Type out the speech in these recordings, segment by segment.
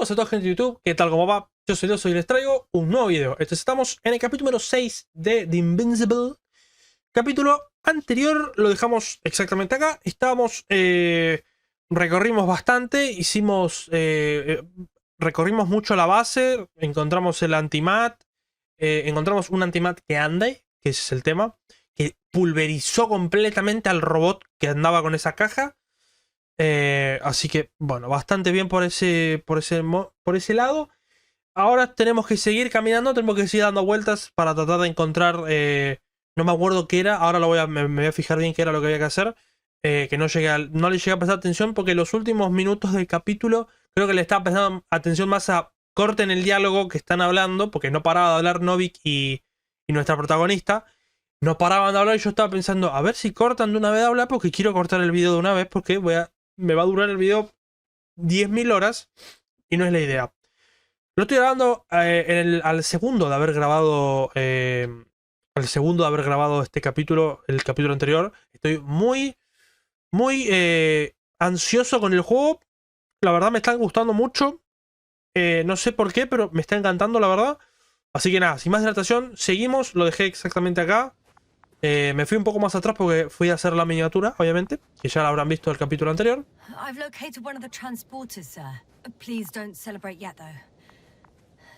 Buenas a todos, gente de YouTube, ¿qué tal? ¿Cómo va? Yo soy Dios y les traigo un nuevo video. Estamos en el capítulo número 6 de The Invincible. Capítulo anterior lo dejamos exactamente acá. Recorrimos bastante, recorrimos mucho la base, encontramos el antimat, encontramos un antimat que ande, que ese es el tema, que pulverizó completamente al robot que andaba con esa caja. Así que, bueno, bastante bien por ese lado. Ahora tenemos que seguir caminando, tenemos que seguir dando vueltas para tratar de encontrar... no me acuerdo qué era, ahora me voy a fijar bien qué era lo que había que hacer. Que no le llegué a prestar atención porque los últimos minutos del capítulo creo que le estaba prestando atención más a corten el diálogo que están hablando, porque no paraba de hablar Novik y nuestra protagonista. No paraban de hablar y yo estaba pensando, a ver si cortan de una vez de hablar, porque quiero cortar el video de una vez, porque me va a durar el video 10.000 horas y no es la idea. Lo estoy grabando al segundo de haber grabado este capítulo, el capítulo anterior. Estoy muy ansioso con el juego. La verdad me está gustando mucho. No sé por qué, pero me está encantando, la verdad. Así que nada, sin más dilatación, seguimos. Lo dejé exactamente acá. Me fui un poco más atrás porque fui a hacer la miniatura, obviamente, que ya la habrán visto el capítulo anterior. I've located one of the transporters, sir. Please don't celebrate yet, though.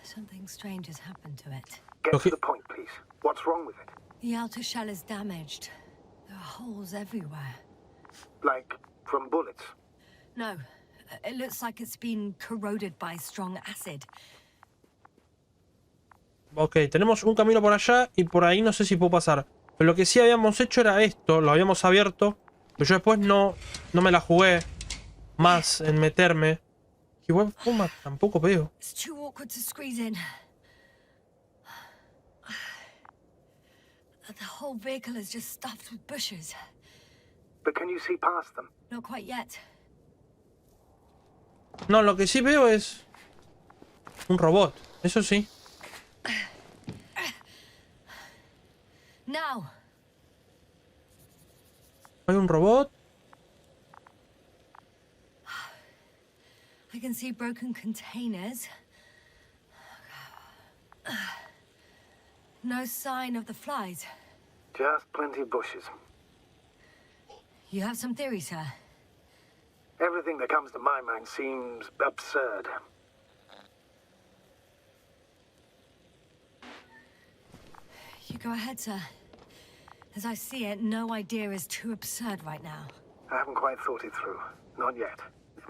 Something strange has happened to it. Get to the point, please. What's wrong with it? The outer shell is damaged. There are holes everywhere. Like from bullets? No, it looks like it's been corroded by strong acid. Ok, tenemos un camino por allá y por ahí no sé si puedo pasar. Pero lo que sí habíamos hecho era esto, lo habíamos abierto. Pero yo después no me la jugué más en meterme. Igual fuma, tampoco veo. It's too awkward to squeeze in. The whole vehicle is just stuffed with bushes. But can you see past them? Not quite yet. No, lo que sí veo es un robot, eso sí. Now. Hay un robot. I can see broken containers. No sign of the flies. Just plenty of bushes. You have some theory, sir? Everything that comes to my mind seems absurd. You go ahead, sir. As I see it, no idea is too absurd right now. I haven't quite thought it through. Not yet.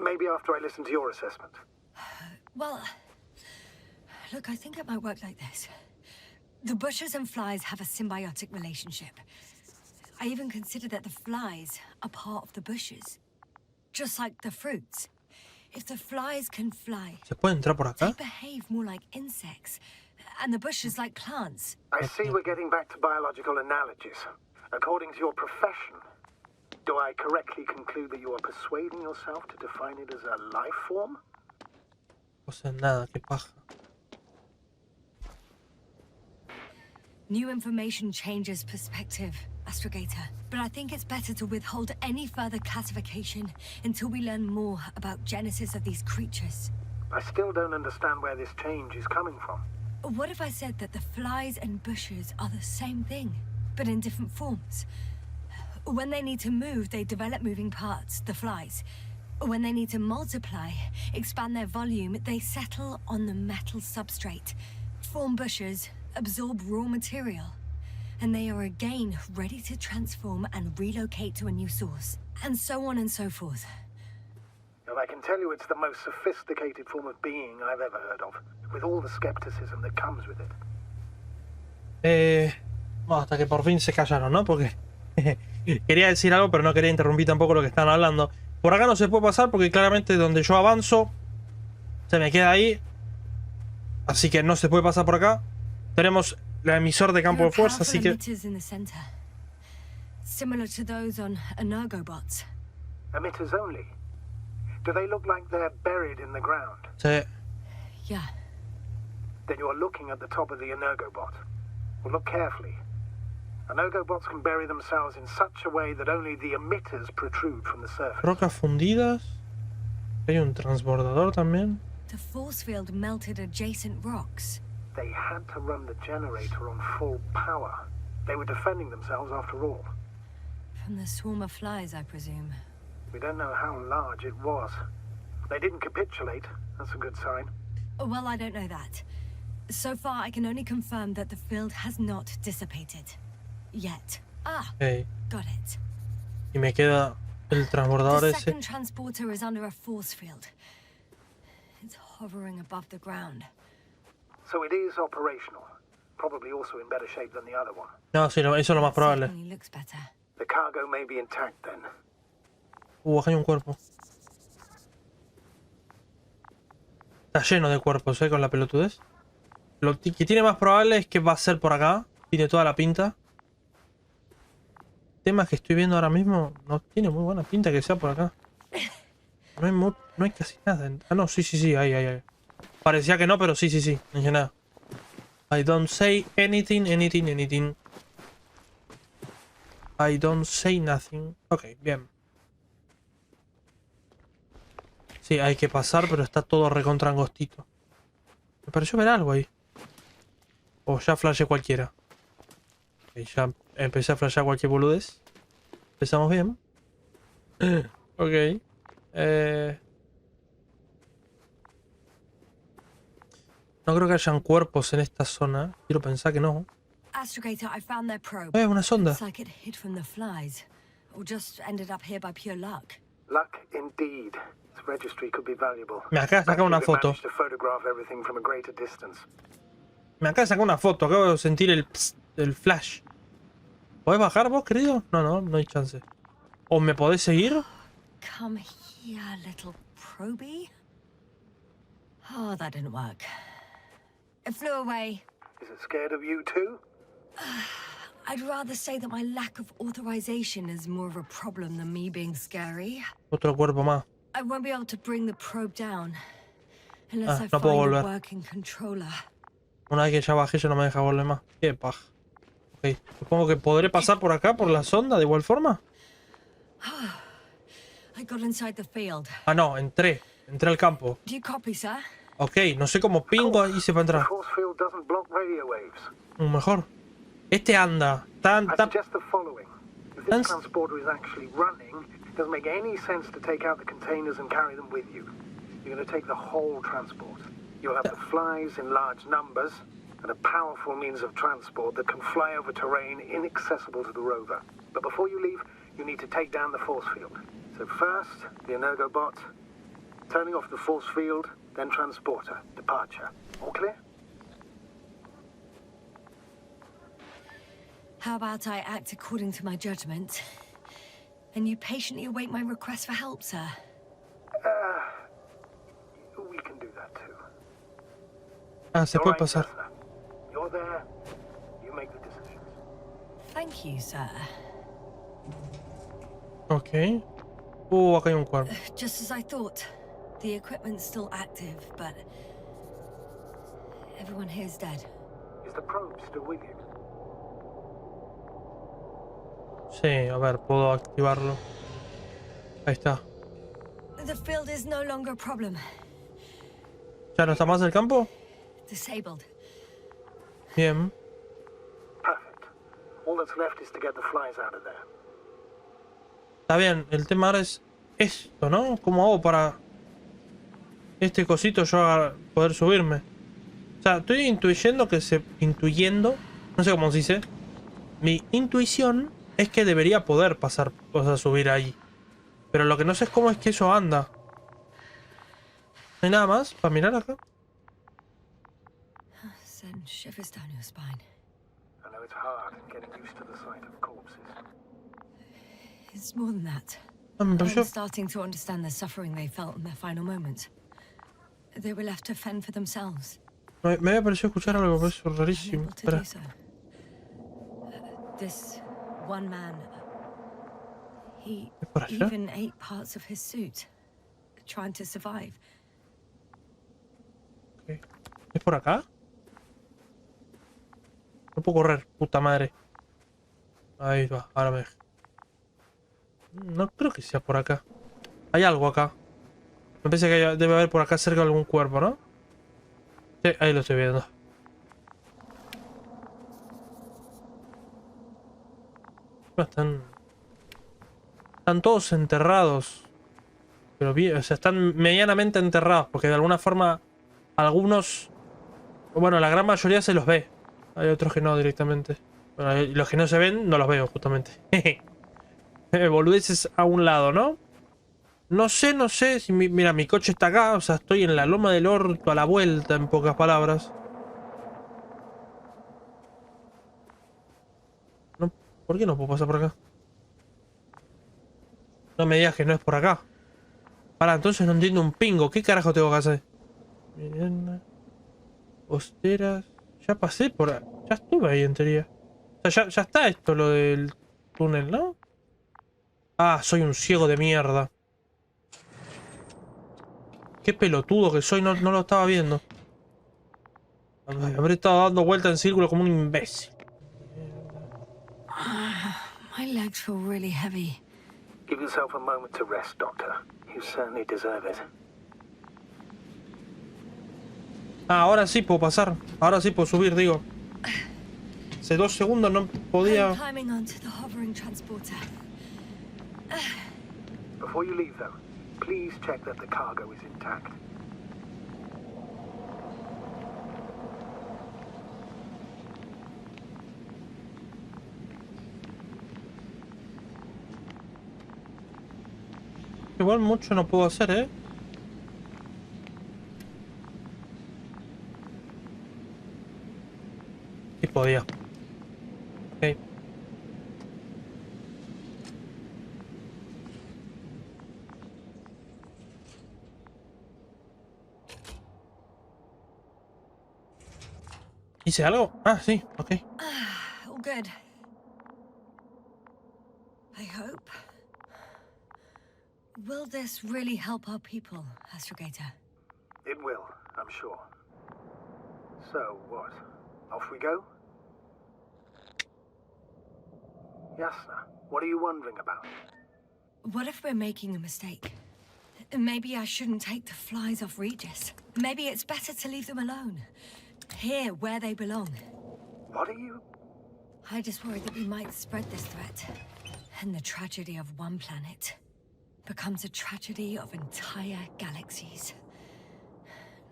Maybe after I listen to your assessment. Well, look, I think it might work like this. The bushes and flies have a symbiotic relationship. I even consider that the flies are part of the bushes. Just like the fruits. If the flies can fly, ¿Se puede entrar por acá? they behave more like insects, and the bushes like plants. I see we're getting back to biological analogies. According to your profession, do I correctly conclude that you are persuading yourself to define it as a life form? O sea, nada, qué paja. New information changes perspective, Astrogator. But I think it's better to withhold any further classification until we learn more about genesis of these creatures. I still don't understand where this change is coming from. What if I said that the flies and bushes are the same thing, but in different forms? When they need to move, they develop moving parts, the flies. When they need to multiply, expand their volume, they settle on the metal substrate, form bushes, absorb raw material, and they are again ready to transform and relocate to a new source, and so on and so forth. And I can tell you it's the most sophisticated form of being I've ever heard of, with all the skepticism that comes with it. Bueno, hasta que por fin se callaron, ¿no? Porque quería decir algo, pero no quería interrumpir tampoco lo que están hablando. Por acá no se puede pasar porque claramente donde yo avanzo se me queda ahí. Así que no se puede pasar por acá. Tenemos el emisor de campo de fuerza, así que... Similar to those on energobots. Emitters only? Do they look like they're buried in the ground? Sí. Yeah. Then you're looking at the top of the energobot. Well, look carefully. Energobots can bury themselves in such a way that only the emitters protrude from the surface. Rocas fundidas. Hay un transbordador también. The force field melted adjacent rocks. They had to run the generator on full power. They were defending themselves after all. From the swarm of flies, I presume. We don't know how large it was. They didn't capitulate. That's a good sign. Well, I don't know that. So far, I can only confirm that the field has not dissipated. Yet. Ah, Okay. got it. Y me queda el transbordador The ese. second transporter is under a force field. It's hovering above the ground. So it is operational. Probably also in better shape than the other one. No, sí, eso es lo más probable. Certainly looks better. The cargo may be intact then. Acá hay un cuerpo. Está lleno de cuerpos, con la pelotudez. Lo que tiene más probable es que va a ser por acá. Tiene toda la pinta. El tema que estoy viendo ahora mismo no tiene muy buena pinta que sea por acá. No hay casi nada. Ah, no, sí, hay. Parecía que no, pero sí, no hay nada. I don't say anything. I don't say nothing. Ok, bien. Sí, hay que pasar, pero está todo recontra angostito. Me pareció ver algo ahí. O ya flashé cualquiera. Ok, ya empecé a flashear cualquier boludez. Empezamos bien. Ok. No creo que hayan cuerpos en esta zona. Quiero pensar que no. Astrogator, I found their probe. Una sonda. It's like it hid from the flies. Or just ended up here by pure luck. Luck indeed. Its registry could be valuable. Me acaba de sacar una Actually, they foto. managed to photograph everything from a greater distance. Me acaba de sacar una foto. Acabo de sentir el flash. ¿Podés bajar vos, querido? No hay chance. ¿O me podés seguir? Come here, little probie. Oh, that didn't work. It flew away. Is it scared of you too? I'd rather say that my lack of authorization is more of a problem than me being scary. Otro cuerpo más. I won't be able to bring the probe down unless I no puedo find a volver. working controller. Una vez que ya bajé ya no me deja volver más. Qué paja. Ok. Supongo que podré pasar por acá, por la sonda, de igual forma. I got inside the field. Ah, no, entré. Entré al campo. Do you copy, sir? Ok, no sé cómo pingo hice para The entrar. force field doesn't block radio waves. Mejor. Este anda. I suggest the following. If this Thanks. transporter is actually running, it doesn't make any sense to take out the containers and carry them with you. You're going to take the whole transport. You'll have the flies in large numbers, and a powerful means of transport that can fly over terrain inaccessible to the rover. But before you leave, you need to take down the force field. So first, the Energobot, turning off the force field, then transporter, departure. All clear? How about I act according to my judgment, and you patiently await my request for help, sir? We can do that too. Ah, se All puede right, pasar. Tesla. You're there. You make the decisions. Thank you, sir. Ok. Acá hay un cuerpo. Just as I thought. The equipment's still active, but everyone here's dead. Is the probe still with you? Sí, a ver, puedo activarlo. Ahí está. The field is no longer a problem. ¿Ya no está más el campo? Disabled. Bien. Perfect. All that's left is to get the flies out of there. Está bien, el tema ahora es esto, ¿no? ¿Cómo hago para este cosito yo poder subirme? O sea, estoy intuyendo, no sé cómo se dice. Mi intuición es que debería poder pasar, o sea, subir ahí. Pero lo que no sé es cómo es que eso anda. ¿No hay nada más para mirar acá? Send shivers down your spine. I know it's hard getting used to the sight of corpses. It's more than that. Ah, me I'm pareció, starting to understand the suffering they felt in their final moments. They were left to fend for themselves. me había parecido escuchar algo, pero eso es rarísimo. Unable to Espera. do so. This one man, he ¿Es por allá? even ate parts of his suit, trying to survive. Ok. ¿Es por acá? No puedo correr, puta madre. Ahí va, ahora me deja. No creo que sea por acá. Hay algo acá. Me parece que debe haber por acá cerca algún cuerpo, ¿no? Sí, ahí lo estoy viendo. Están todos enterrados. Pero bien, o sea, están medianamente enterrados. Porque de alguna forma, algunos... Bueno, la gran mayoría se los ve. Hay otros que no directamente. Bueno, los que no se ven, no los veo, justamente. Boludeces a un lado, ¿no? No sé si... Mira, mi coche está acá. O sea, estoy en la loma del orto a la vuelta, en pocas palabras. No, ¿por qué no puedo pasar por acá? No me digas que no es por acá. Para, entonces no entiendo un pingo. ¿Qué carajo tengo que hacer? Miren. Costeras. Ya pasé por ahí. Ya estuve ahí en teoría. O sea, ya está esto, lo del túnel, ¿no? Ah, soy un ciego de mierda. Qué pelotudo que soy, no lo estaba viendo. Habré estado dando vuelta en círculo como un imbécil. My legs feel really heavy. Give yourself a moment to rest, Doctor. You certainly deserve it. Ah, ahora sí puedo pasar. Ahora sí puedo subir, digo. Hace 2 segundos no podía... I'm climbing onto the hovering transporter. Before you leave, though, please check that the cargo is intact. Igual mucho no puedo hacer, ¿eh? Sí podía. Ok. ¿Hice algo? Ah, sí, ok. All good. I hope. Will this really help our people, Astrogator? It will, I'm sure. So, what? Off we go? Yasna, what are you wondering about? What if we're making a mistake? Maybe I shouldn't take the flies off Regis. Maybe it's better to leave them alone. Here, where they belong. What are you... I just worry that we might spread this threat. And the tragedy of one planet becomes a tragedy of entire galaxies.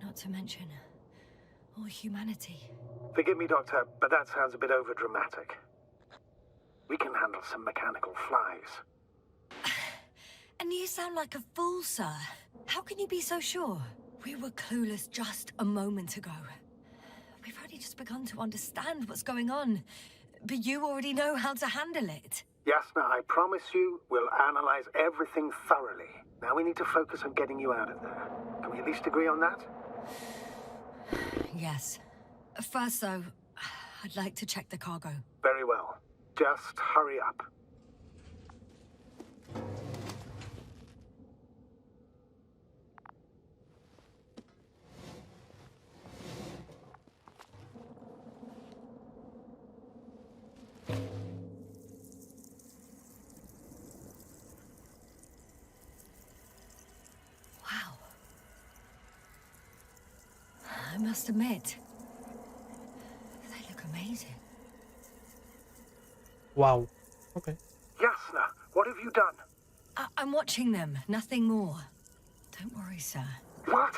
Not to mention, all humanity. Forgive me, Doctor, but that sounds a bit overdramatic. We can handle some mechanical flies. And you sound like a fool, sir. How can you be so sure? We were clueless just a moment ago. We've only just begun to understand what's going on. But you already know how to handle it. Yasna, I promise you, we'll analyze everything thoroughly. Now we need to focus on getting you out of there. Can we at least agree on that? Yes. First, though, I'd like to check the cargo. Very well. Just hurry up. Wow. I must admit, they look amazing. Wow. Ok. Yasna, what have you done? I'm watching them, nothing more. Don't worry, sir. What?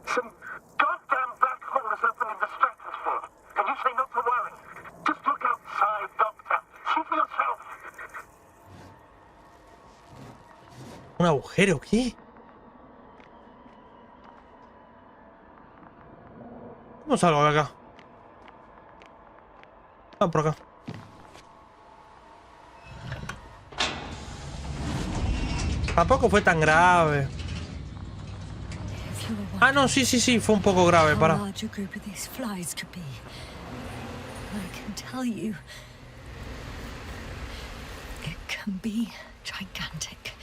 Some goddamn black hole is opening the stratosphere. And you say not to worry. Just look outside, Doctor. See for yourself. ¿Un agujero? ¿Qué? ¿Cómo salgo de acá? Ah, por acá. Tampoco fue tan grave. If you were Ah, no, sí, fue un poco grave, how para. large a group of these flies could be, I can tell you, it can be gigantic.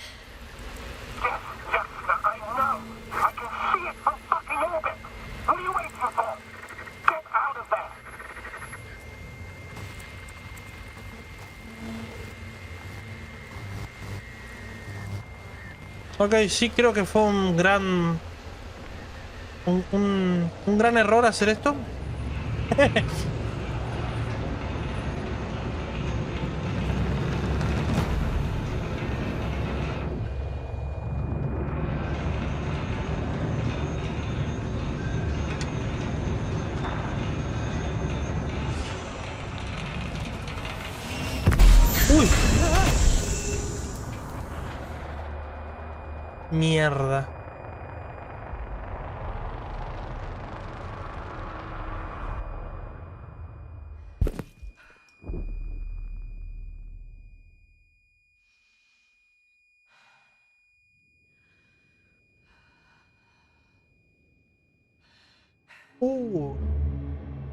Yes, Yasna, I know. I can see it from fucking orbit. What are you waiting for? Get out of there. Ok, sí creo que fue un gran... Un gran error hacer esto. Uy. Mierda.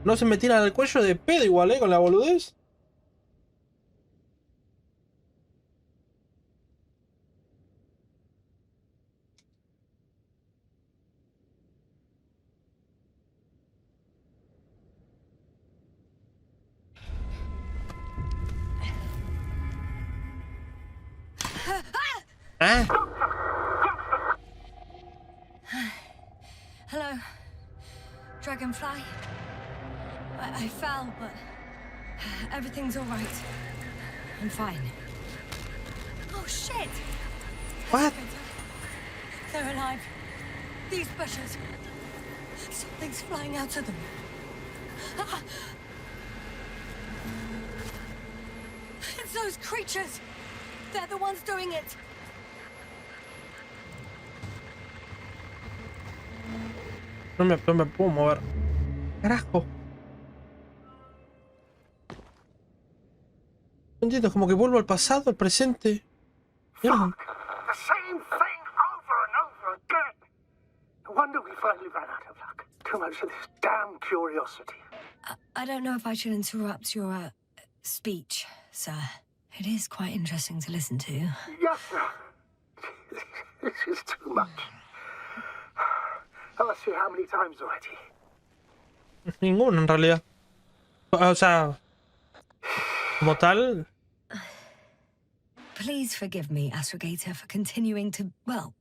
No se me tiran al cuello de pedo igual, con la boludez. ¿Ah? Hello, Dragonfly. I fell, but everything's all right. I'm fine. Oh, shit! What? They're alive. These bushes. Something's flying out of them. Ah! It's those creatures. They're the ones doing it. No me puedo mover. Carajo. No entiendo, es como que vuelvo al pasado, al presente. Mierda. The same thing over and over again. No wonder we finally ran out of luck. Too much of this damn curiosity. I don't know if I should interrupt your speech, sir. It is quite interesting to listen to. Yes, sir. This is too much. Let's see how many times already. Ninguno en realidad. O sea, como tal. Please forgive me, Astrogator, for continuing to, well,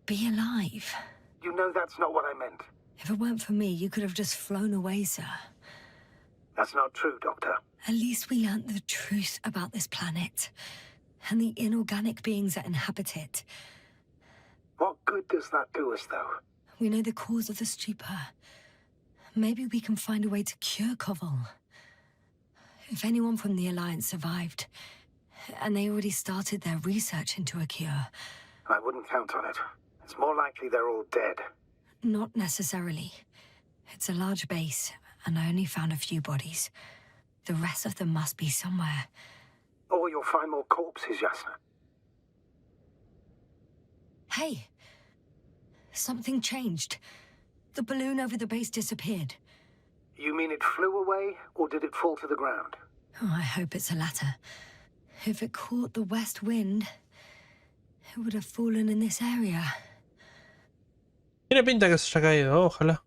be alive. You know that's not what I meant. If it weren't for me, you could have just flown away, sir. That's not true, Doctor. At least we learnt the truth about this planet and the inorganic beings that inhabit it. What good does that do us, though? We know the cause of the stupor. Maybe we can find a way to cure Koval. If anyone from the Alliance survived, and they already started their research into a cure. I wouldn't count on it. It's more likely they're all dead. Not necessarily. It's a large base, and I only found a few bodies. The rest of them must be somewhere. Or you'll find more corpses, Yasna. Hey! Something changed. The balloon over the base disappeared. You mean it flew away, or did it fall to the ground? Oh, I hope it's the latter. If it caught the west wind, it would have fallen in this area. Tiene pinta que se haya caído, ojalá.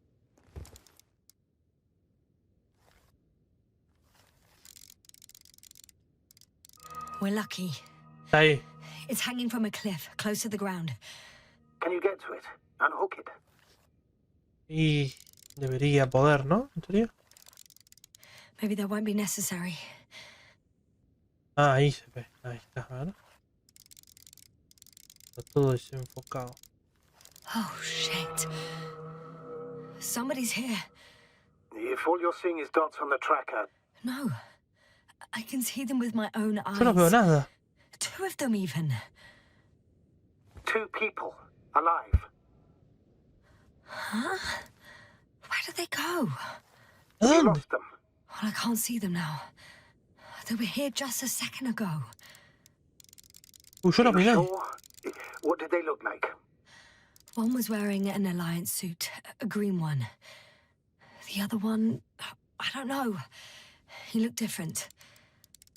We're lucky. Está ahí. It's hanging from a cliff, close to the ground. Can you get to it? Unhook it? Y debería poder, ¿no? En teoría. Maybe that won't be necessary. Ah, ahí se ve. Ahí está, ¿verdad? Está todo desenfocado. Oh, shit. Somebody's here. If all you're seeing is dots on the tracker, No. I can see them with my own eyes. Yo no veo nada. Two of them, even. 2 people, alive. Huh? Where did they go? ¿A We dónde? lost them. Well, I can't see them now. They were here just a second ago. Uy, yo lo You miré. sure? What did they look like? One was wearing an Alliance suit, a green one. The other one, I don't know. He looked different.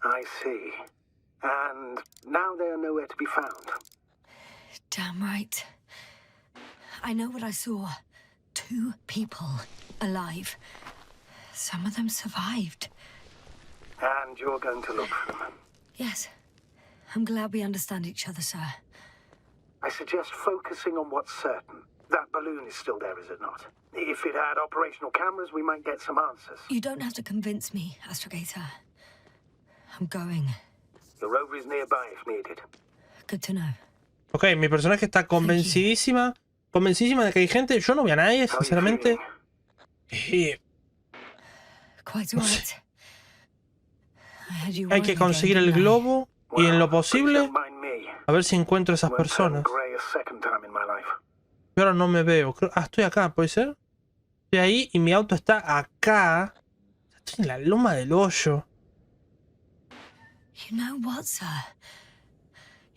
I see. And now they are nowhere to be found. Damn right. I know what I saw. 2 people alive. Some of them survived. And you're going to look for them. Yes. I'm glad we understand each other, sir. I suggest focusing on what's certain. That balloon is still there, is it not? If it had operational cameras, we might get some answers. You don't have to convince me, Astrogator. I'm going. The rover is nearby if needed. Good to know. Ok, mi personaje está convencidísima de que hay gente. Yo no vi a nadie, How are you sinceramente. feeling? Quite all right. I had you Hay que worried conseguir again, el didn't I? globo y en lo Well, posible please don't mind me. a ver si encuentro a esas Won't turn personas. grey a second time in my life. Yo ahora no me veo. Estoy acá, ¿puede ser? Estoy ahí y mi auto está acá. Estoy en la loma del hoyo. You know what, sir?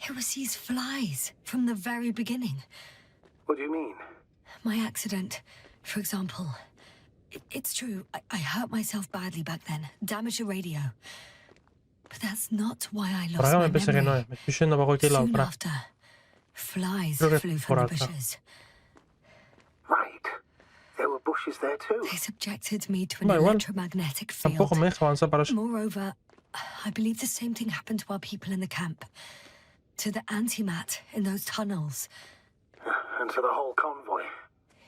It was these flies from the very beginning. What do you mean? My accident, for example. It's true, I hurt myself badly back then. Damaged a radio. But that's not why I Por lost acá my me parece que no memory. es. Me estoy yendo para cualquier lado. Soon Pará. after, flies Creo que flew es from por the acá. bushes. Right. There were bushes there too. They subjected me to an Da igual. electromagnetic field. Tampoco me deja avanzar para allá. Moreover, I believe the same thing happened to our people in the camp. To the antimat in those tunnels. And to the whole convoy.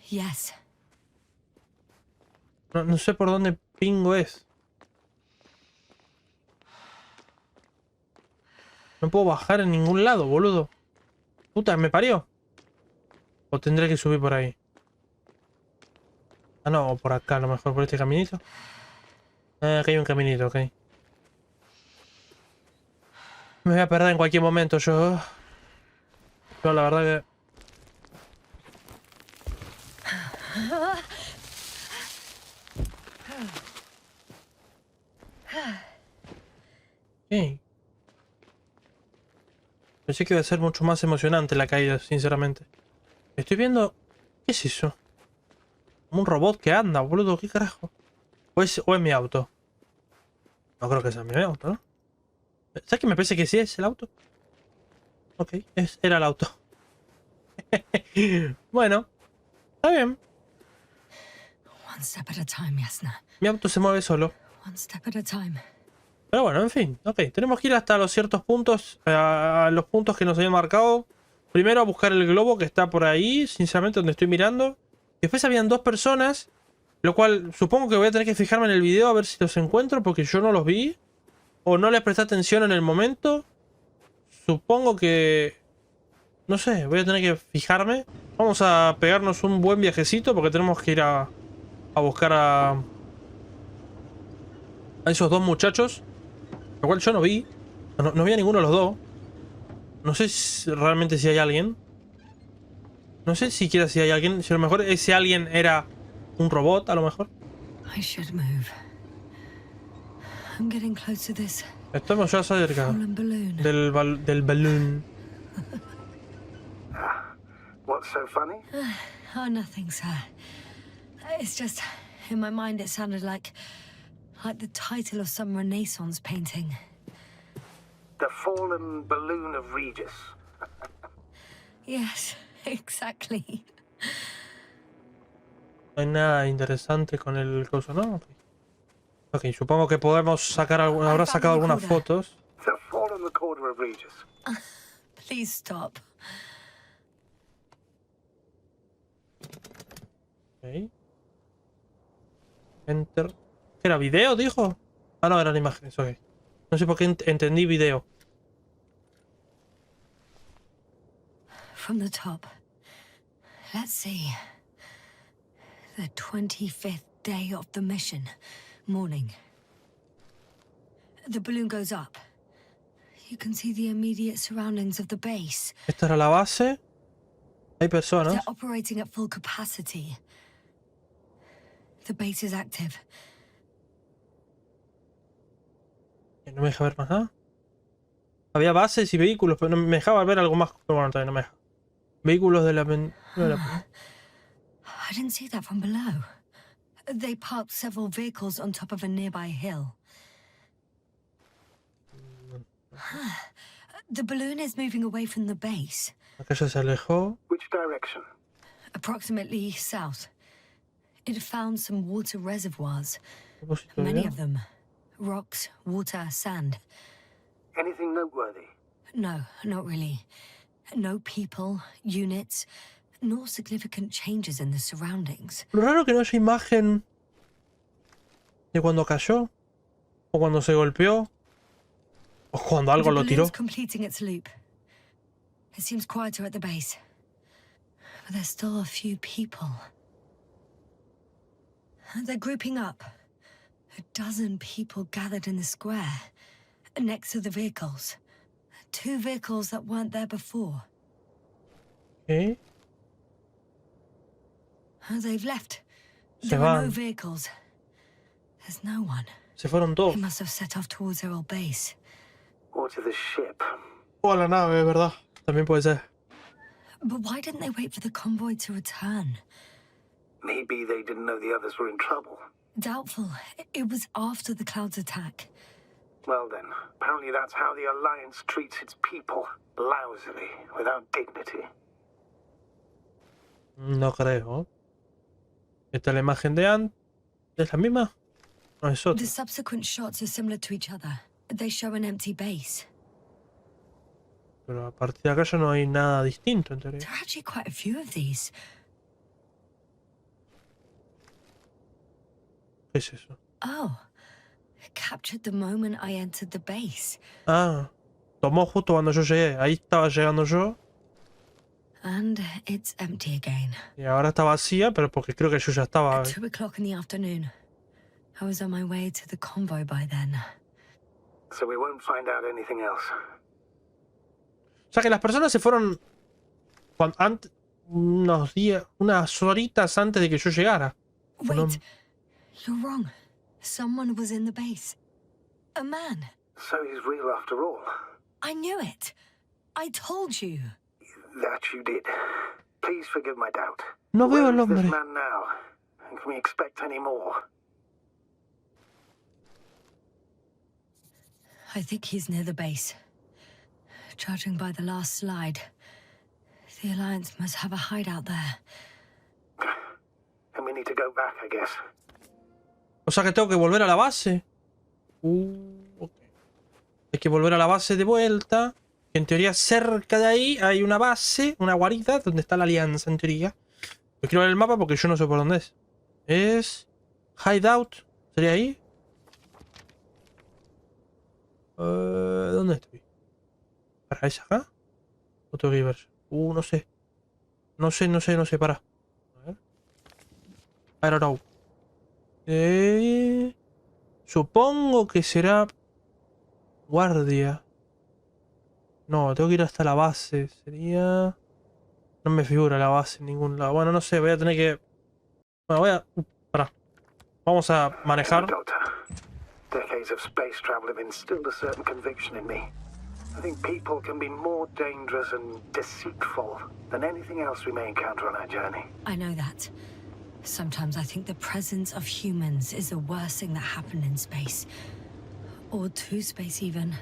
Yes. No sé por dónde pingo es. No puedo bajar en ningún lado, boludo. Puta, ¿me parió? ¿O tendré que subir por ahí? Ah, no, o por acá, a lo mejor por este caminito. Acá hay un caminito, ok. Me voy a perder en cualquier momento, yo. Yo la verdad que... Ok. Pensé que iba a ser mucho más emocionante la caída, sinceramente. Estoy viendo... ¿Qué es eso? Como un robot que anda, boludo, ¿qué carajo? ¿O es mi auto? No creo que sea mi auto, ¿no? ¿Sabes que me parece que sí es el auto? Ok, era el auto. Bueno, está bien. One step at a time, Yasna. Mi auto se mueve solo. One step at a time. Pero bueno, en fin. Ok, tenemos que ir hasta los ciertos puntos. A los puntos que nos habían marcado. Primero a buscar el globo que está por ahí. Sinceramente, donde estoy mirando. Después habían dos personas. Lo cual supongo que voy a tener que fijarme en el video a ver si los encuentro. Porque yo no los vi. O no les presté atención en el momento. Supongo que... No sé, voy a tener que fijarme. Vamos a pegarnos un buen viajecito. Porque tenemos que ir a buscar a esos dos muchachos. Lo cual yo no vi. No vi a ninguno de los dos. No sé realmente si hay alguien. No sé siquiera si hay alguien. Si a lo mejor ese alguien era un robot, a lo mejor. I should move. I'm getting close to this Estamos ya cerca fallen balloon. del balloon. What's so funny? Oh, nothing, sir. It's just, in my mind it sounded like the title of some Renaissance painting. The fallen balloon of Regis. Yes, exactly. No hay nada interesante con el coso, ¿no? Ok, supongo que podemos sacar habrá sacado algunas fotos. The fallen recorder of Regis. Please stop. Ok. Enter. ¿Qué era video, dijo? Ah, no, eran imágenes, ok. No sé por qué entendí video. From the top. Let's see. The 25th day of the mission. Morning. The balloon goes up. You can see the immediate surroundings of the base. Esta era la base. Hay personas. They're operating at full capacity. The base is active. No me deja ver más nada. Había bases y vehículos, pero no me dejaba ver algo más. Pero bueno, todavía no me deja. Vehículos de la... I didn't see that from below. They parked several vehicles on top of a nearby hill. The balloon is moving away from the base. Acá ya se alejó. Which direction? Approximately south. It found some water reservoirs. Propósito de Many video. of them. Rocks, water, sand. Anything noteworthy? No, not really. No people, units, nor significant changes in the surroundings. Lo raro que no haya imagen de cuando cayó, o cuando se golpeó, o cuando algo The lo tiró. balloon's completing its loop. It seems quieter at the base. But there's still a few people. They're grouping up. A dozen people gathered in the square, next to the vehicles. 2 vehicles that weren't there before. ¿Qué? They've left. Se There are no van. vehicles. There's no one. Se fueron todos. They must have set off towards their old base. Or to the ship. O a la nave, es verdad. También puede ser. But why didn't they wait for the convoy to return? Maybe they didn't know the others were in trouble. Doubtful. It was after the Cloud's attack. Well then, apparently that's how the Alliance treats its people. Lousily, without dignity. No creo. Esta es la imagen de antes. ¿Es la misma? No, es otra. The subsequent shots are similar to each other. They show an empty base. Pero a partir de acá ya no hay nada distinto, en teoría. There are actually quite a few of these. ¿Qué es eso? Oh. It captured the moment I entered the base. Ah, tomó justo cuando yo llegué. Ahí estaba llegando yo. And it's empty again. Y ahora está vacía, pero porque creo que yo ya estaba. At 2 o'clock in the afternoon. I was on my way to the convoy by then. So we won't find out anything else. O sea que las personas se fueron unos días, unas horitas antes de que yo llegara. Wait, you're wrong. Someone was in the base. A man. So he's real after all. I knew it. I told you. That you did. Please forgive my doubt. No veo Where el is this hombre. man now? And can we expect any more? I think he's near the base. Judging by the last slide, the Alliance must have a hideout there. And we need to go back, I guess. O sea que tengo que volver a la base. Ok. Hay que volver a la base de vuelta. En teoría, cerca de ahí hay una base, una guarida, donde está la Alianza, en teoría. Yo quiero ver el mapa porque yo no sé por dónde es. Es... Hideout. ¿Sería ahí? ¿Dónde estoy? ¿Para esa acá? ¿O tengo que ir ver? No sé. No sé, para. A ver. I don't know. Supongo que será... Guardia. No, tengo que ir hasta la base. Sería... No me figura la base en ningún lado. Bueno, no sé, voy a tener que... Bueno, voy a... Pará. Vamos a manejar. Doctor, decades of space travel have instilled a certain conviction in me. I think people can be more dangerous and deceitful than anything else we may encounter on our journey. I know that. Sometimes I think the presence of humans is the worst thing that happened in space. Or to space, even.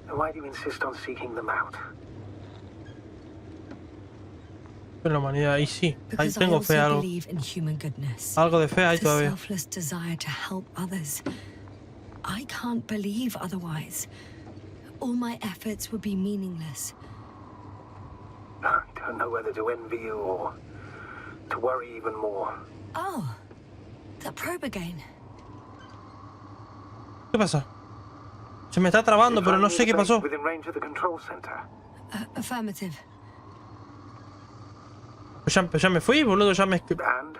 And why do you insist on seeking them out? En la humanidad, ahí sí. Ahí Because I tengo fe, also algo. believe in human goodness. Algo de fe hay The todavía. selfless desire to help others. I can't believe otherwise. All my efforts would be meaningless. I don't know whether to envy you or to worry even more. Oh, that probe again. ¿Qué pasa? Se me está trabando, pero no sé qué pasó. Within range of the control center. Affirmative. Ya me fui, boludo, ya me... And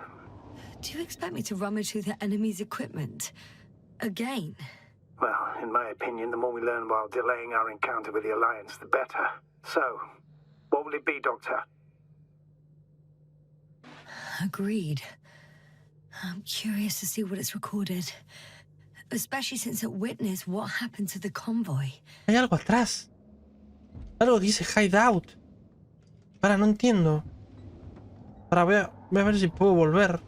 Do you expect me to rummage through the enemy's equipment? Again? well, in my opinion, the more we learn while delaying our encounter with the Alliance, the better. So, what will it be, Doctor? Agreed. I'm curious to see what it's recorded. Especially since it witnessed what happened to the convoy. Hay algo atrás. Algo que dice hideout. Para, no entiendo. Para, voy a ver si puedo volver.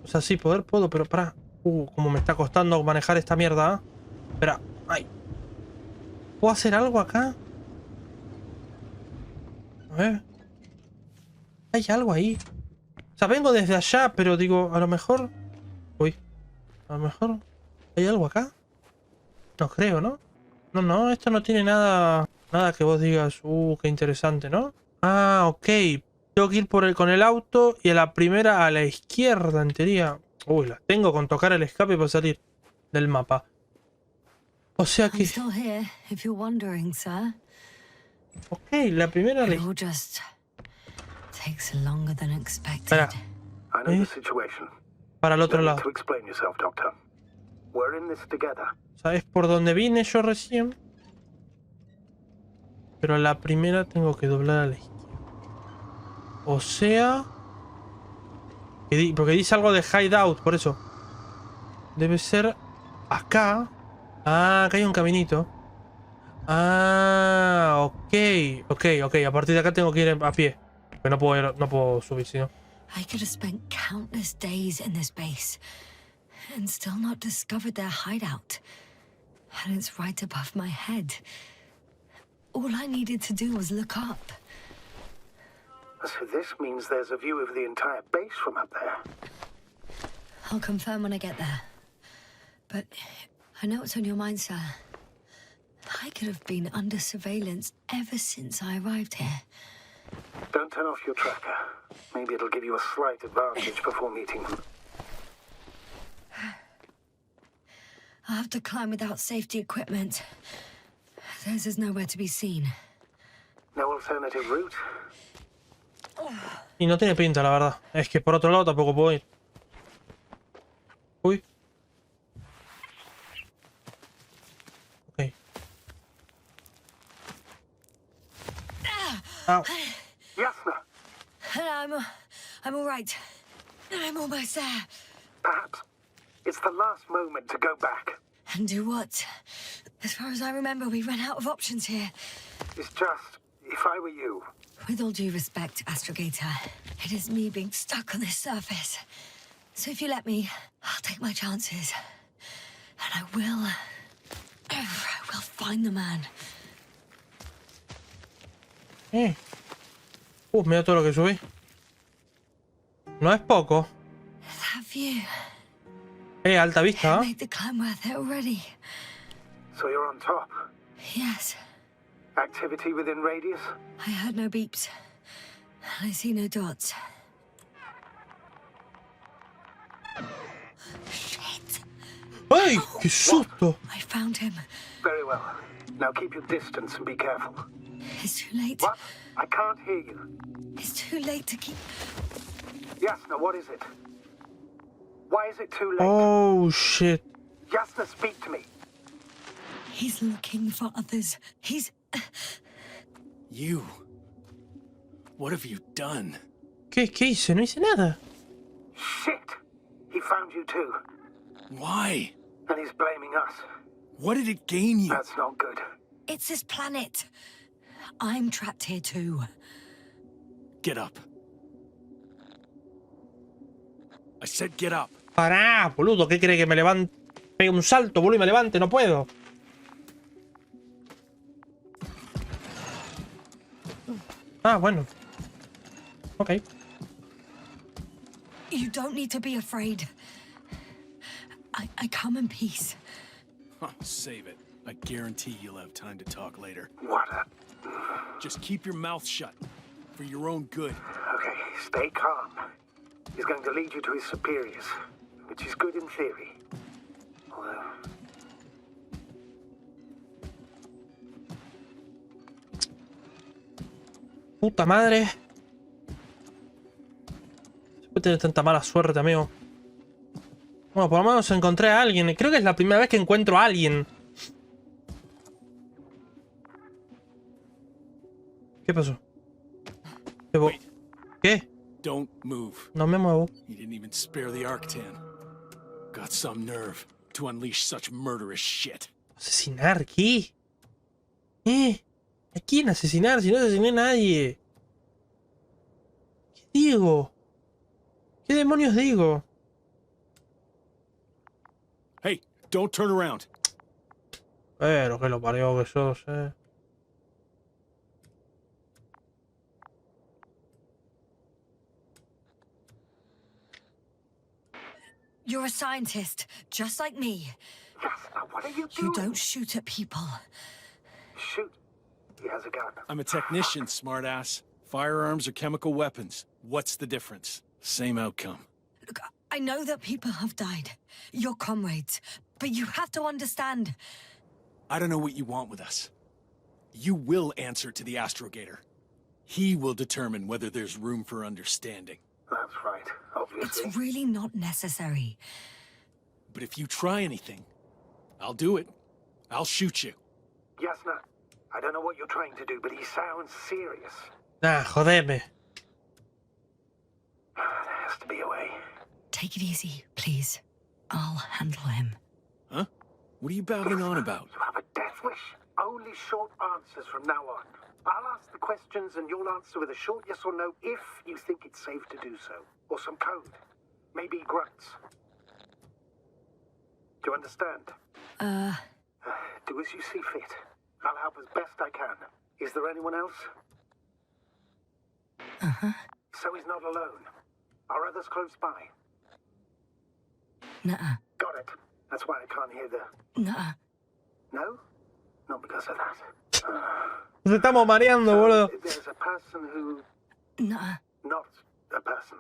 O sea, sí, poder puedo, pero para. Como me está costando manejar esta mierda. Espera, ay. ¿Puedo hacer algo acá? A ver. Hay algo ahí. O sea, vengo desde allá, pero digo, a lo mejor... Uy. A lo mejor... ¿Hay algo acá? No creo, ¿no? No, esto no tiene nada Nada que vos digas, qué interesante, ¿no? Ah, ok. Tengo que ir con el auto y a la primera a la izquierda, en teoría. Uy, la tengo con tocar el escape para salir del mapa. O sea I'm que... still here, if you're wondering, sir. Ok, la primera a la It all izquierda. just takes longer than expected. Espera, I know the situation. para el No otro need lado. to explain yourself, Doctor. We're in this together. ¿Sabes por dónde vine yo recién? Pero la primera tengo que doblar a la izquierda. O sea... porque dice algo de hideout, por eso. Debe ser acá. Ah, acá hay un caminito. Ah, ok. Ok. A partir de acá tengo que ir a pie. Porque no puedo subir, sino. I could have spent countless days in this base and still not discovered their hideout. And it's right above my head. All I needed to do was look up. So this means there's a view of the entire base from up there. I'll confirm when I get there. But I know what's on your mind, sir. I could have been under surveillance ever since I arrived here. Don't turn off your tracker. Maybe it'll give you a slight advantage before meeting them. I'll have to climb without safety equipment. Theirs is nowhere to be seen. No alternative route? Y no tiene pinta, la verdad. Es que por otro lado tampoco puedo ir. Uy. Ok. Ow. Yasna, I'm all right. I'm almost there. perhaps it's the last moment to go back. And do what? As far as I remember, we ran out of options here. It's just, if I were you, With all due respect, Astrogator, it is me being stuck on this surface. So if you let me, I'll take my chances. And I will find the man. Mira todo lo que subí. No es poco. That view. Alta vista, ¿eh? Made the climb worth it already. so you're on top. Yes. Activity within radius? I heard no beeps. I see no dots. Shit. ¡Ay! ¡Qué susto! I found him. Very well. Now keep your distance and be careful. It's too late. What? I can't hear you. It's too late to keep... Yasna, what is it? Why is it too late? Oh, shit. Yasna, speak to me. He's looking for others. He's... You. What have you done? ¿Qué hice? No hice nada. Shit! He found you too. Why? And he's blaming us. What did it gain you? That's not good. It's this planet. I'm trapped here too. Get up. I said get up. Pará, boludo. ¿Qué cree que me levante? Pegue un salto, boludo, y me levante. No puedo. Ah, bueno. Ok. You don't need to be afraid. I come in peace. Save it. I guarantee you'll have time to talk later. What a... Just keep your mouth shut. For your own good. Okay, stay calm. He's going to lead you to his superiors, which is good in theory. Although... Puta madre. Se puede tener tanta mala suerte, amigo. Bueno, por lo menos encontré a alguien. Creo que es la primera vez que encuentro a alguien. ¿Qué pasó? ¿Qué? Don't move. No me muevo. You didn't even spare the Arctan. Got some nerve to unleash such murderous shit. ¿Asesinar? ¿Qué? ¿A quién asesinar si no asesiné a nadie? ¿Qué digo? ¿Qué demonios digo? Hey, don't turn around. Pero que lo parió que sos, You're a scientist, just like me. Yasna, what are you doing? You don't shoot at people. Shoot. He has a gun. I'm a technician, smartass. Firearms are chemical weapons. What's the difference? Same outcome. Look, I know that people have died. Your comrades. But you have to understand. I don't know what you want with us. You will answer to the astrogator. He will determine whether there's room for understanding. That's right, obviously. It's really not necessary. But if you try anything, I'll do it. I'll shoot you. Yasna, I don't know what you're trying to do, but he sounds serious. Nah, jodeme. There has to be a way. Take it easy, please. I'll handle him. Huh? What are you babbling on about? You have a death wish? Only short answers from now on. I'll ask the questions and you'll answer with a short yes or no if you think it's safe to do so. Or some code. Maybe grunts. Do you understand? Do as you see fit. I'll help as best I can. Is there anyone else? Uh-huh. So he's not alone. Are others close by? Nuh-uh. Got it. That's why I can't hear the... Nuh-uh. No? Not because of that. Nos estamos mareando, boludo. There's a person who... Nuh-uh. Not a person.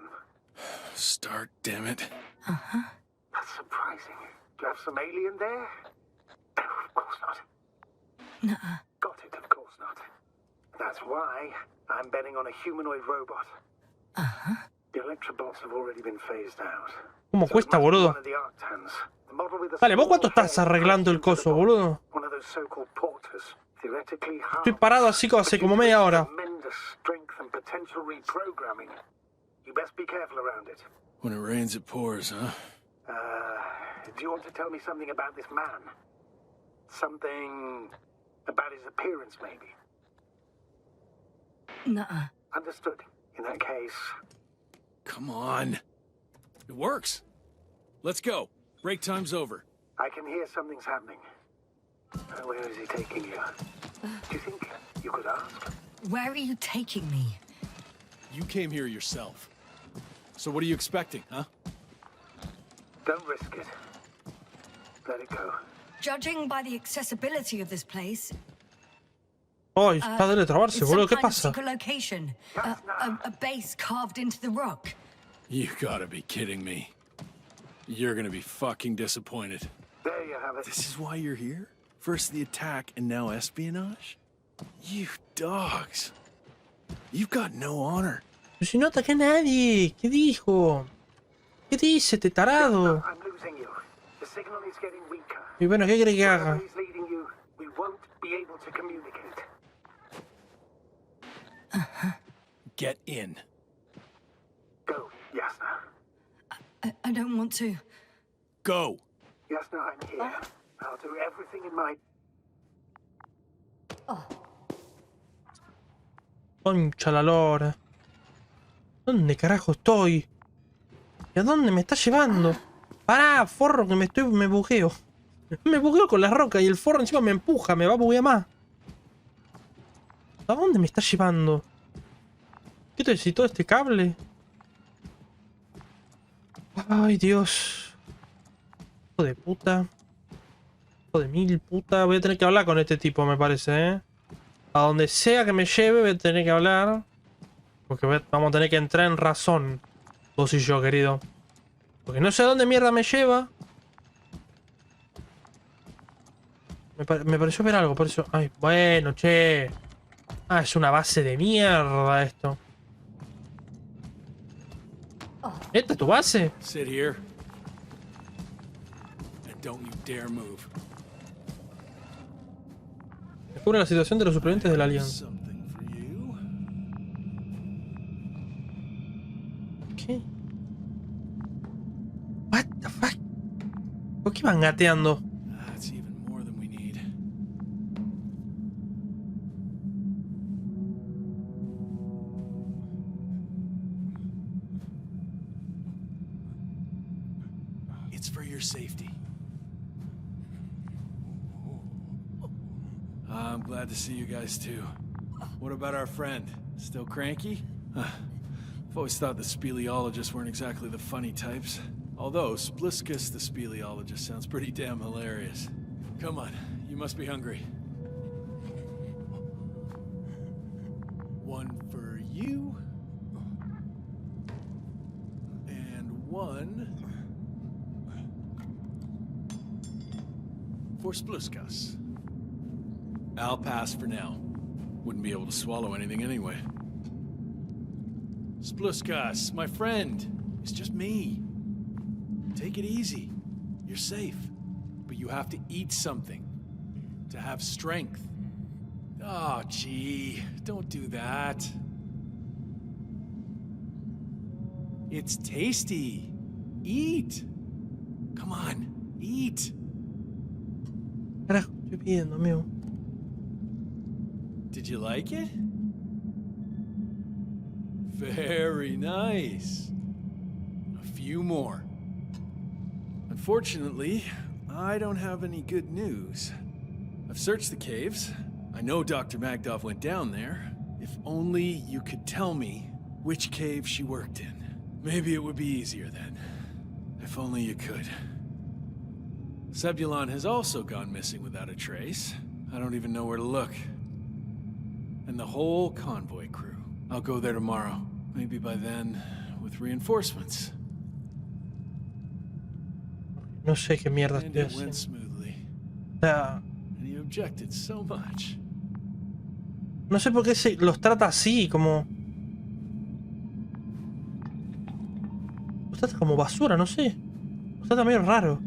Start, damn it. Uh-huh. That's surprising. Do you have some alien there? Of course not. Nuh-uh. Got it, of course not. That's why I'm betting on a humanoid robot. Uh-huh. The electrobots have already been phased out. ¿Cómo So it cuesta, must be boludo? one of the Arctans. The model with the Dale, ¿vos small cuánto estás head arreglando el pressed into coso, the boludo? One of those so-called porters. Theoretically Estoy harmless, parado así como hace but como due to media its hora. Tremendous strength and potential reprogramming. You best be careful around it. When it rains, it pours, huh? Do you want to tell me something about this man? Something about his appearance, maybe? Nuh-uh. Understood. In that case... Come on. It works. Let's go. Break time's over. I can hear something's happening. Where is he taking you? Do you think you could ask? Where are you taking me? You came here yourself. So what are you expecting, huh? Don't risk it. Let it go. Judging by the accessibility of this place, Ay, está de trabarse, it's boludo. some ¿Qué kind of pasa? secret location. A base carved into the rock. You gotta be kidding me. You're gonna be fucking disappointed. There you have it. This is why you're here? First the attack and now espionage? You dogs. You've got no honor. Pero si no ataqué a nadie. ¿Qué dijo? ¿Qué dice este tarado? I'm losing you. The signal is getting weaker. Y bueno, ¿qué quiere que haga? Wherever he's leading you, we won't be able to communicate. Get in. Go, Yasna. I don't want to. Go. Yasna, I'm here. I'll do everything in my... Concha la lora. ¿Dónde carajo estoy? ¿Y a dónde me está llevando? Pará, forro, que me bugueo. Me bugueo con la roca y el forro encima me empuja, me va a buguear más. ¿A dónde me está llevando? ¿Qué necesito este cable? Ay, Dios. Hijo de puta. Hijo de mil puta. Voy a tener que hablar con este tipo, me parece, ¿eh? A donde sea que me lleve, voy a tener que hablar. Porque vamos a tener que entrar en razón. Vos y yo, querido. Porque no sé a dónde mierda me lleva. Me pareció ver algo, por eso... Ay, bueno, che. Ah, es una base de mierda esto. ¿Esta es tu base? Sit here. And don't you dare move. Descubre la situación de los supervivientes de la Alianza. Something for you. ¿Qué? What the fuck? ¿Por qué van gateando? That's even more than we need. It's for your safety. I'm glad to see you guys too. What about our friend? Still cranky? I've always thought the speleologists weren't exactly the funny types. Although, Spliscus the speleologist sounds pretty damn hilarious. Come on, you must be hungry. One for you. And one for Spluskas. I'll pass for now. Wouldn't be able to swallow anything anyway. Spluskas, my friend. It's just me. Take it easy. You're safe. But you have to eat something. To have strength. Oh, gee. Don't do that. It's tasty. Eat. Come on. Eat. Carajo, estoy pidiendo, amigo. Did you like it? Very nice. A few more. Unfortunately, I don't have any good news. I've searched the caves. I know Dr. Magdov went down there. If only you could tell me which cave she worked in. Maybe it would be easier then. If only you could. Sebulon has also gone missing without a trace. I don't even know where to look. And the whole convoy crew. I'll go there tomorrow. Maybe by then, with reinforcements. No sé qué mierda And estoy it went haciendo. smoothly. O sea, And you objected so much. no sé por qué los trata así, como... Los trata como basura, no sé. Los trata medio raro.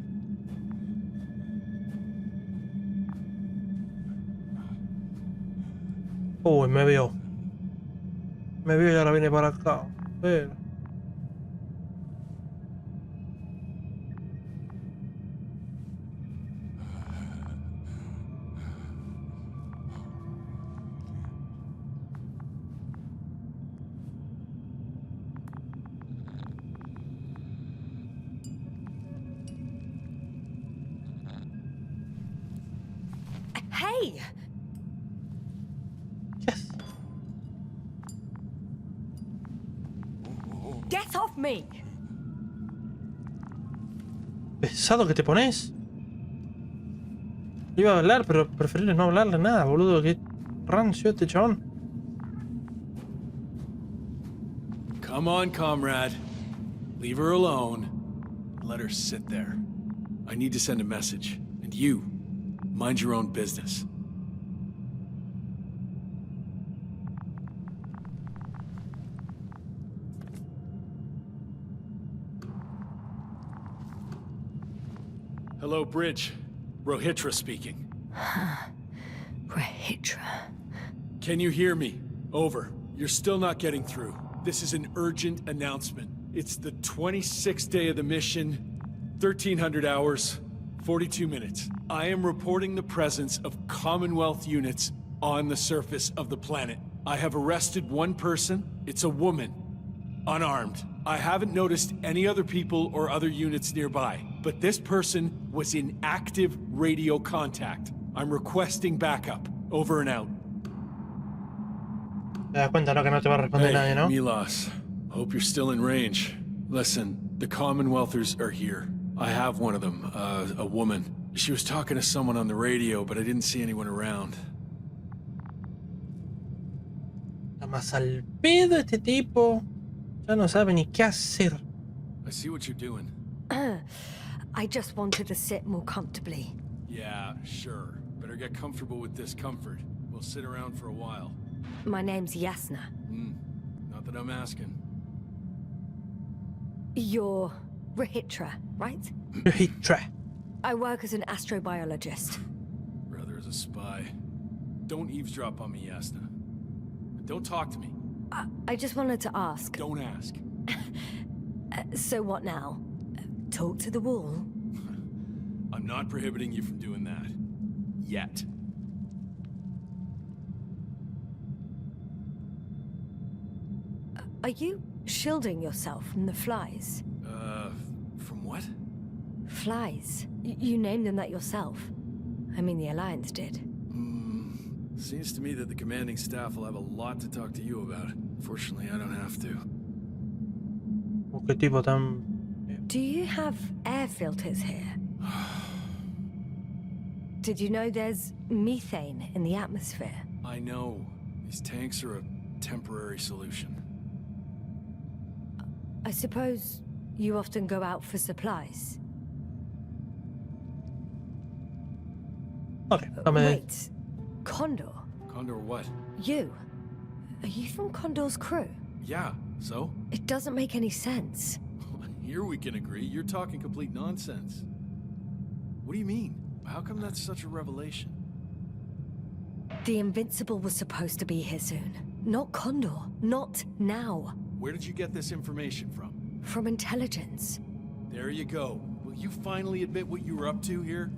Uy, me vio. Me vio y ahora viene para acá. Pero... Hey! Yes. Get off me! Pesado que te pones. Iba a hablar, pero preferirle no hablarle nada, boludo. Qué rancio este chabón. Come on, comrade. Leave her alone. Let her sit there. I need to send a message. And you, mind your own business. Hello, Bridge. Rohitra speaking. Rohitra. Can you hear me? Over. You're still not getting through. This is an urgent announcement. It's the 26th day of the mission, 1300 hours, 42 minutes. I am reporting the presence of Commonwealth units on the surface of the planet. I have arrested one person. It's a woman, unarmed. I haven't noticed any other people or other units nearby, but this person was in active radio contact. I'm requesting backup. Over and out. Te das cuenta, ¿no? Que no te va a responder nadie, ¿no? Milos. Hope you're still in range. Listen, the Commonwealthers are here. I have one of them, a woman. She was talking to someone on the radio, but I didn't see anyone around. Está más al pedo este tipo. Ya no sabe ni qué hacer. I see what you're doing. I just wanted to sit more comfortably. Yeah, sure. Better get comfortable with discomfort. We'll sit around for a while. My name's Yasna. Not that I'm asking. You're Rohitra, right? Rohitra. I work as an astrobiologist. Brother is a spy. Don't eavesdrop on me, Yasna. Don't talk to me. I just wanted to ask. Don't ask. So what now? Talk to the wall? I'm not prohibiting you from doing that. Yet. Are you shielding yourself from the flies? From what? Flies. You named them that yourself. I mean, the Alliance did. Seems to me that the commanding staff will have a lot to talk to you about. Fortunately, I don't have to. Oh, qué tipo tan... Do you have air filters here? Did you know there's methane in the atmosphere? I know. These tanks are a temporary solution. I suppose you often go out for supplies. Ok, dame. Wait, Condor? Condor what? You? Are you from Condor's crew? Yeah, so? It doesn't make any sense. Here we can agree. You're talking complete nonsense. What do you mean? How come that's such a revelation? The Invincible was supposed to be here soon. Not Condor. Not now. Where did you get this information from? From intelligence. There you go. Will you finally admit what you were up to here?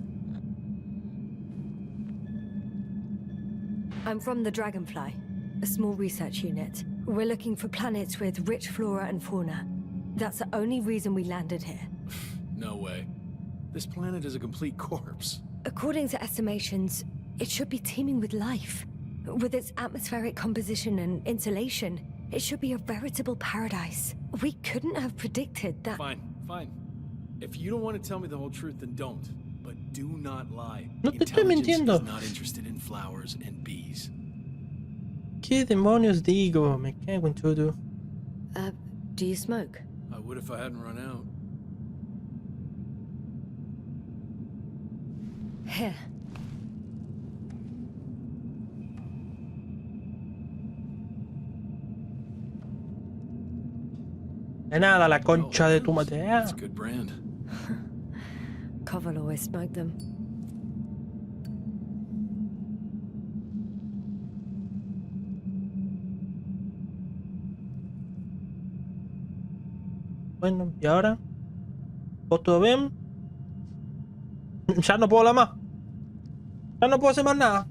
I'm from the Dragonfly, a small research unit. We're looking for planets with rich flora and fauna. That's the only reason we landed here. No way. This planet is a complete corpse. According to estimations, it should be teeming with life. With its atmospheric composition and insulation, it should be a veritable paradise. We couldn't have predicted that. Fine, fine. If you don't want to tell me the whole truth, then don't. But do not lie. No te estoy Intelligence mintiendo. is not interested in flowers and bees. ¿Qué demonios digo? Me cago en todo. Do you smoke? I would if I hadn't run out. Here. De nada, la concha de tu madre. That's a good brand. Koval always smoked them. Bueno, ¿y ahora? ¿Vos todo bien? Ya no puedo hablar más. Ya no puedo hacer más nada.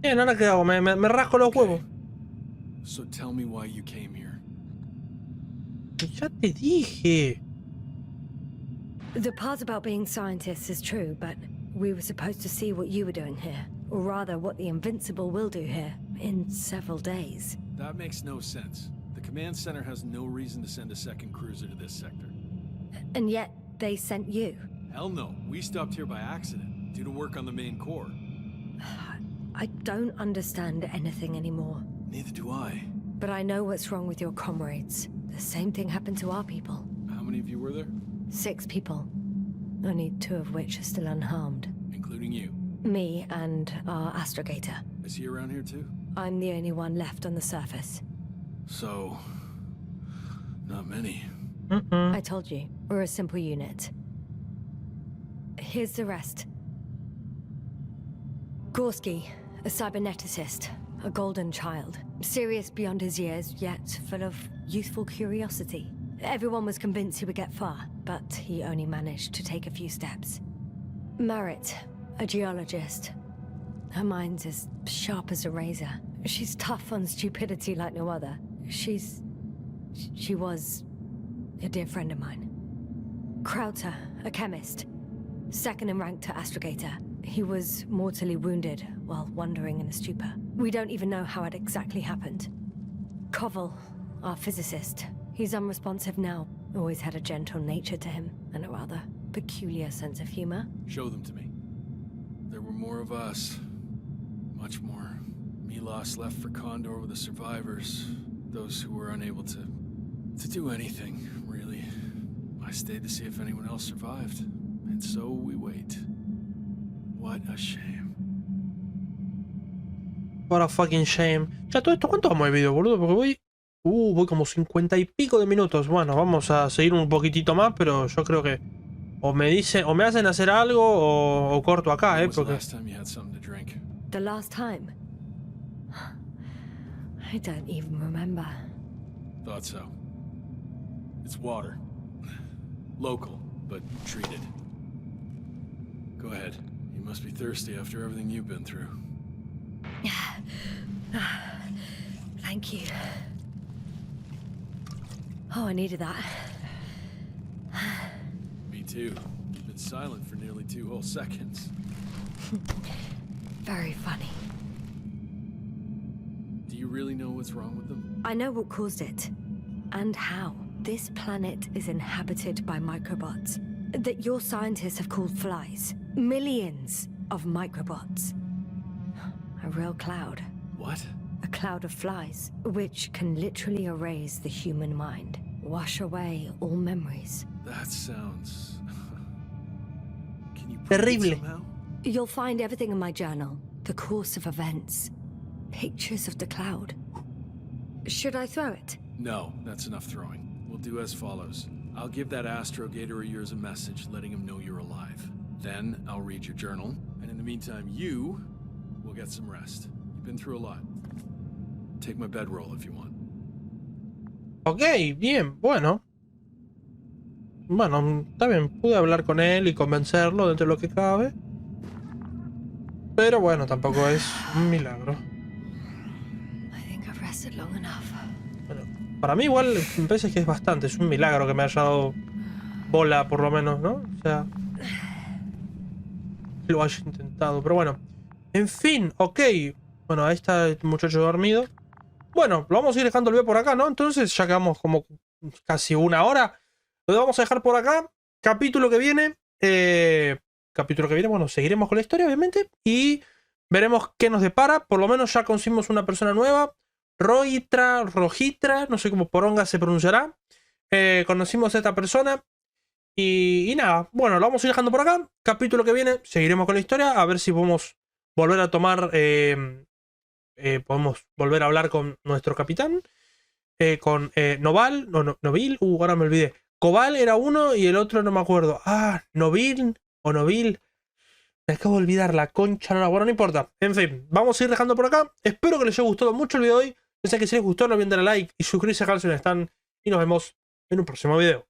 Bien, ¿ahora qué hago? Me rasco los huevos. So tell me why you came here. Ya te dije. The part about being scientists is true, but we were supposed to see what you were doing here. Or rather, what the Invincible will do here in several days. That makes no sense. The command center has no reason to send a second cruiser to this sector. And yet, they sent you. Hell no. We stopped here by accident, due to work on the main core. I don't understand anything anymore. Neither do I. But I know what's wrong with your comrades. The same thing happened to our people. How many of you were there? 6 people. Only 2 of which are still unharmed. Including you. Me and our astrogator. Is he around here too? I'm the only one left on the surface. So... not many. I told you, we're a simple unit. Here's the rest. Gorski, a cyberneticist, a golden child. Serious beyond his years, yet full of youthful curiosity. Everyone was convinced he would get far, but he only managed to take a few steps. Merritt, a geologist. Her mind's as sharp as a razor. She's tough on stupidity like no other. She was a dear friend of mine. Krauter, a chemist. Second in rank to astrogator. He was mortally wounded while wandering in a stupor. We don't even know how it exactly happened. Koval, our physicist. He's unresponsive now. Always had a gentle nature to him, and a rather peculiar sense of humor. Show them to me. There were more of us. Much more. Milos left for Condor with the survivors. Those who were unable to do anything, really. I stayed to see if anyone else survived. And so we wait. What a shame. What a fucking shame. Ya todo esto, ¿cuánto vamos de video, boludo? Porque voy como 50 y pico de minutos. Bueno, vamos a seguir un poquitito más, pero yo creo que o me hacen hacer algo o corto acá, When was the porque last time you had something to drink? The last time? I don't even remember. Thought so. It's water. Local, but treated. Go ahead. You must be thirsty after everything you've been through. Thank you. Oh, I needed that. Me too. You've been silent for nearly 2 whole seconds. Very funny. Do you really know what's wrong with them? I know what caused it. And how. This planet is inhabited by microbots that your scientists have called flies. Millions of microbots. A real cloud. What? A cloud of flies, which can literally erase the human mind, wash away all memories. That sounds... Can you prove it Terrible. somehow? You'll find everything in my journal, the course of events, pictures of the cloud. Should I throw it? No, that's enough throwing. We'll do as follows. I'll give that astrogator of yours a message letting him know you're alive. Then I'll read your journal, and in the meantime, you will get some rest. You've been through a lot. Take my bedroll if you want. Ok, bien, bueno. Bueno, está bien, pude hablar con él y convencerlo dentro de lo que cabe. Pero bueno, tampoco es un milagro. I think I've rested long enough. Bueno, para mí igual me parece que es bastante, es un milagro que me haya dado bola por lo menos, ¿no? O sea, lo haya intentado, pero bueno. En fin, ok. Bueno, ahí está el muchacho dormido. Bueno, lo vamos a ir dejando el video por acá, ¿no? Entonces ya quedamos como casi una hora. Lo vamos a dejar por acá. Capítulo que viene. Bueno, seguiremos con la historia, obviamente. Y veremos qué nos depara. Por lo menos ya conseguimos una persona nueva. Rojitra, no sé cómo poronga se pronunciará. Conocimos a esta persona. Y nada, bueno, lo vamos a ir dejando por acá. Capítulo que viene, seguiremos con la historia. A ver si podemos volver a tomar... podemos volver a hablar con nuestro capitán. Con Noval. Novil. Ahora me olvidé. Cobal era uno y el otro no me acuerdo. Ah, Novil o Novil. Me acabo de olvidar la concha. No, bueno, no importa. En fin, vamos a ir dejando por acá. Espero que les haya gustado mucho el video de hoy. Pensé que si les gustó no olviden darle like y suscribirse al canal si no están. Y nos vemos en un próximo video.